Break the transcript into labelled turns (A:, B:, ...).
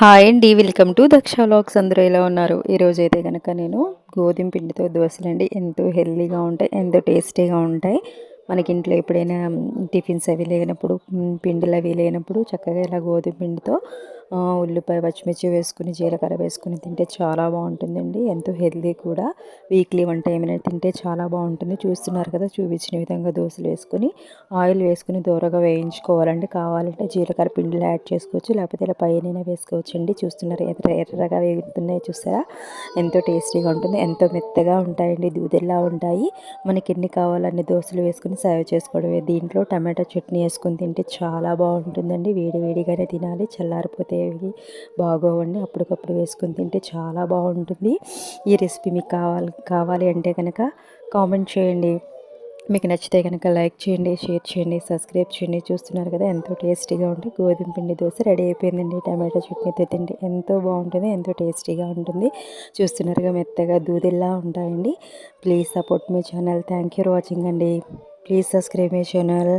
A: Hi అండి. Welcome to Daksha vlogs. అందరూ ఎలా ఉన్నారు? ఈరోజైతే కనుక నేను గోధుమ పిండితో దోశలండి ఎంతో హెల్తీగా ఉంటాయి, ఎంతో టేస్టీగా ఉంటాయి. మనకి ఇంట్లో ఎప్పుడైనా టిఫిన్స్ అవి లేనప్పుడు, పిండిలు అవి లేనప్పుడు చక్కగా ఇలా గోధుమ పిండితో ఉల్లిపాయ పచ్చిమిర్చి వేసుకుని జీలకర్ర వేసుకుని తింటే చాలా బాగుంటుందండి. ఎంతో హెల్తీ కూడా. వీక్లీ వన్ టైం అయినా తింటే చాలా బాగుంటుంది. చూస్తున్నారు కదా, చూపించిన విధంగా దోశలు వేసుకొని ఆయిల్ వేసుకుని దూరగా వేయించుకోవాలండి. కావాలంటే జీలకర్ర పిండిలో యాడ్ చేసుకోవచ్చు, లేకపోతే ఇలా పైన వేసుకోవచ్చు అండి. చూస్తున్నారు ఎర్రగా వేగుతున్నాయి, చూస్తారా? ఎంతో టేస్టీగా ఉంటుంది, ఎంతో మెత్తగా ఉంటాయండి, దూదెల్లా ఉంటాయి. మనకి ఎన్ని కావాలన్ని దోశలు వేసుకుని సర్వ్ చేసుకోవడమే. దీంట్లో టమాటో చట్నీ వేసుకొని తింటే చాలా బాగుంటుందండి. వేడి వేడిగానే తినాలి, చల్లారిపోతే ఇవి బాగోవండి. అప్పటికప్పుడు వేసుకొని తింటే చాలా బాగుంటుంది. ఈ రెసిపీ మీకు కావాలి అంటే కనుక కామెంట్ చేయండి. మీకు నచ్చితే కనుక లైక్ చేయండి, షేర్ చేయండి, సబ్స్క్రైబ్ చేయండి. చూస్తున్నారు కదా, ఎంతో టేస్టీగా ఉంటుంది. గోధుమ పిండి దోశ రెడీ అయిపోయిందండి. టమాటో చట్నీతో తింటే ఎంతో బాగుంటుంది, ఎంతో టేస్టీగా ఉంటుంది. చూస్తున్నారుగా, మెత్తగా దూదిల్లా ఉంటాయండి. Please support my channel. Thank you for watching అండి. Please subscribe my channel.